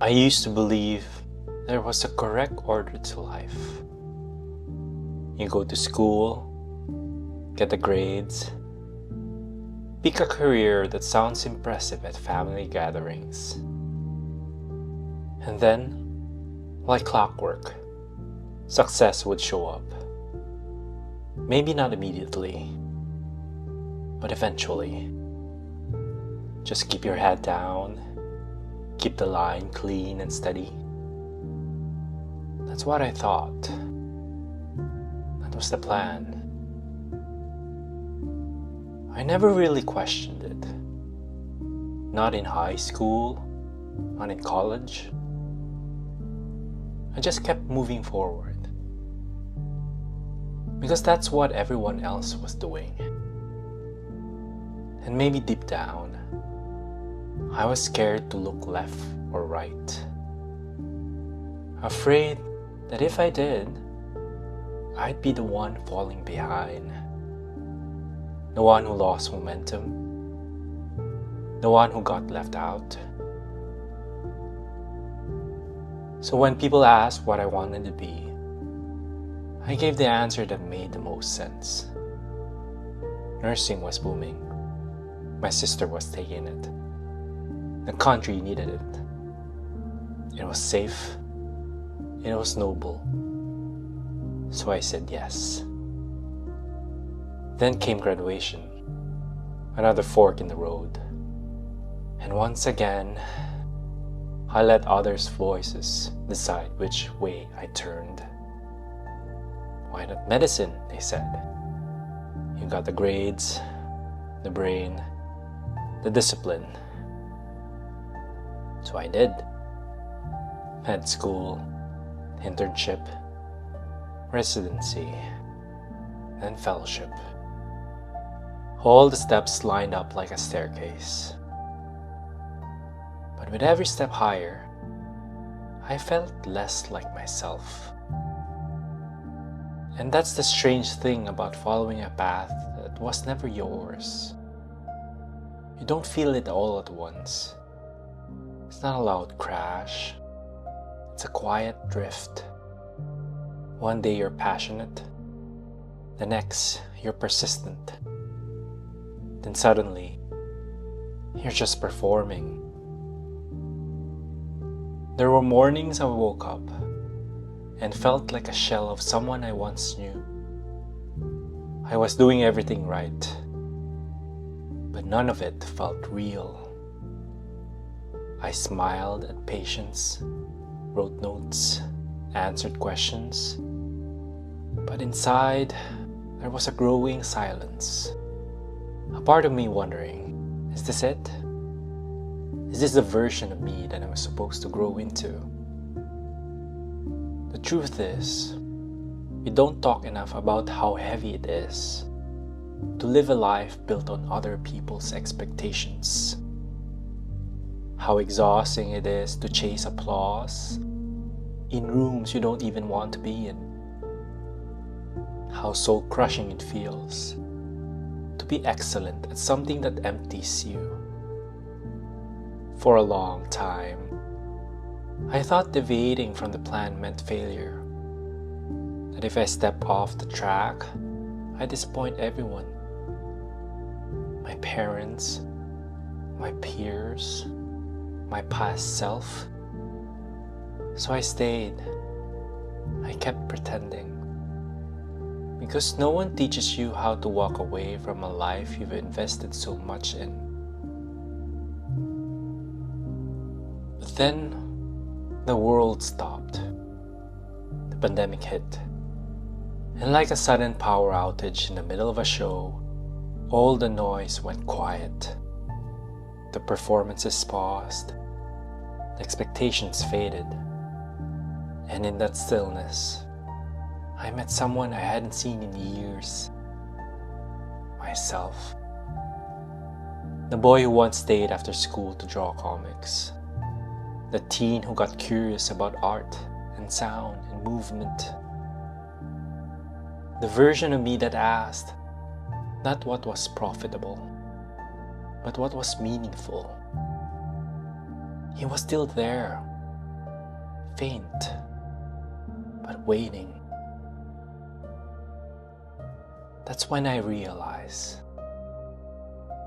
I used to believe there was a correct order to life. You go to school, get the grades, pick a career that sounds impressive at family gatherings. And then, like clockwork, success would show up. Maybe not immediately, but eventually. Just keep your head down, keep the line clean and steady. That's what I thought. That was the plan. I never really questioned it. Not in high school, not in college. I just kept moving forward. Because that's what everyone else was doing. And maybe deep down, I was scared to look left or right. Afraid that if I did, I'd be the one falling behind. The one who lost momentum. The one who got left out. So when people asked what I wanted to be, I gave the answer that made the most sense. Nursing was booming. My sister was taking it. The country needed it. It was safe. It was noble. So I said yes. Then came graduation. Another fork in the road. And once again, I let others' voices decide which way I turned. Why not medicine, they said. You got the grades, the brain, the discipline. So I did. Med school, internship, residency, and fellowship. All the steps lined up like a staircase. But with every step higher, I felt less like myself. And that's the strange thing about following a path that was never yours. You don't feel it all at once. It's not a loud crash. It's a quiet drift. One day you're passionate. The next, you're persistent. Then suddenly, you're just performing. There were mornings I woke up and felt like a shell of someone I once knew. I was doing everything right, but none of it felt real. I smiled at patients, wrote notes, answered questions, but inside there was a growing silence. A part of me wondering, is this it? Is this the version of me that I'm supposed to grow into? The truth is, we don't talk enough about how heavy it is to live a life built on other people's expectations. How exhausting it is to chase applause in rooms you don't even want to be in. How soul-crushing it feels to be excellent at something that empties you. For a long time, I thought deviating from the plan meant failure. That if I step off the track, I disappoint everyone. My parents, my peers, my past self. So I stayed. I kept pretending. Because no one teaches you how to walk away from a life you've invested so much in. But then, the world stopped. The pandemic hit. And like a sudden power outage in the middle of a show, all the noise went quiet. The performances paused. The expectations faded. And in that stillness, I met someone I hadn't seen in years. Myself. The boy who once stayed after school to draw comics. The teen who got curious about art and sound and movement. The version of me that asked, not what was profitable, but what was meaningful. He was still there, faint, but waiting. That's when I realize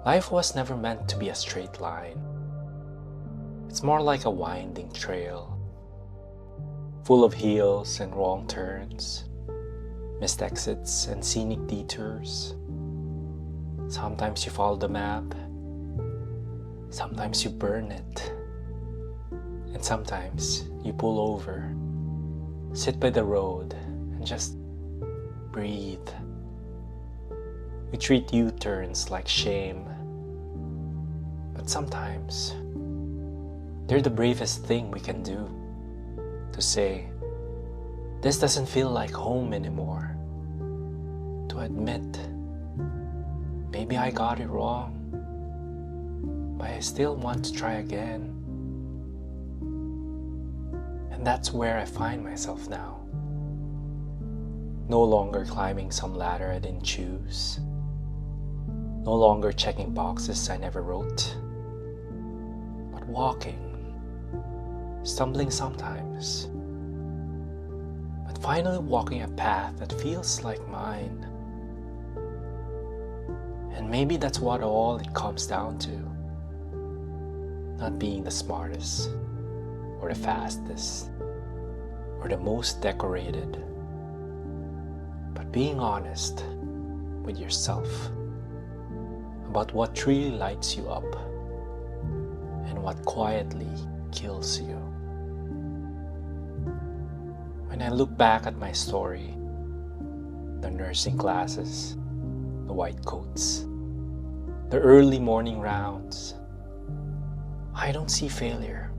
life was never meant to be a straight line. It's more like a winding trail, full of hills and wrong turns, missed exits and scenic detours. Sometimes you follow the map, sometimes you burn it, and sometimes you pull over, sit by the road, and just breathe. We treat U-turns like shame, but sometimes they're the bravest thing we can do. To say, this doesn't feel like home anymore. To admit, maybe I got it wrong, but I still want to try again. And that's where I find myself now. No longer climbing some ladder I didn't choose. No longer checking boxes I never wrote. But walking, stumbling sometimes, but finally walking a path that feels like mine. And maybe that's what all it comes down to. Not being the smartest, or the fastest, or the most decorated, but being honest with yourself about what truly lights you up and what quietly kills you. When I look back at my story, the nursing classes, the white coats, the early morning rounds, I don't see failure.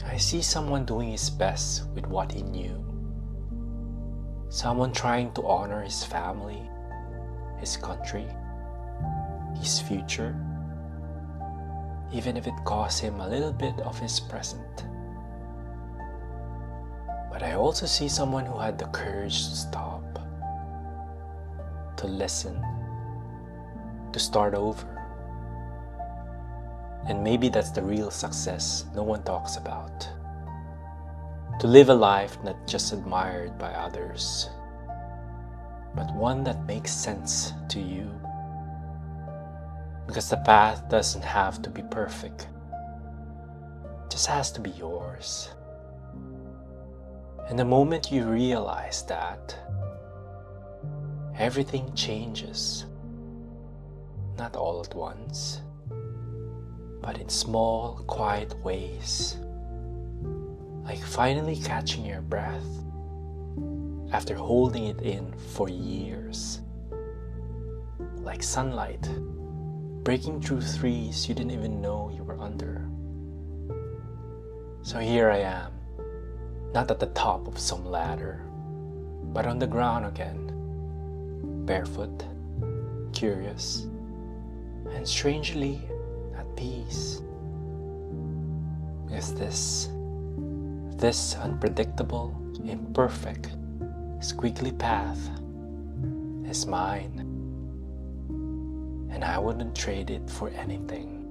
I see someone doing his best with what he knew. Someone trying to honor his family, his country, his future, even if it costs him a little bit of his present. But I also see someone who had the courage to stop, to listen, to start over. And maybe that's the real success no one talks about. To live a life not just admired by others, but one that makes sense to you. Because the path doesn't have to be perfect. It just has to be yours. And the moment you realize that, everything changes. Not all at once, but in small, quiet ways. Like finally catching your breath after holding it in for years. Like sunlight breaking through trees you didn't even know you were under. So here I am, not at the top of some ladder, but on the ground again, barefoot, curious, and strangely at peace. Because this unpredictable, imperfect, squiggly path is mine, and I wouldn't trade it for anything.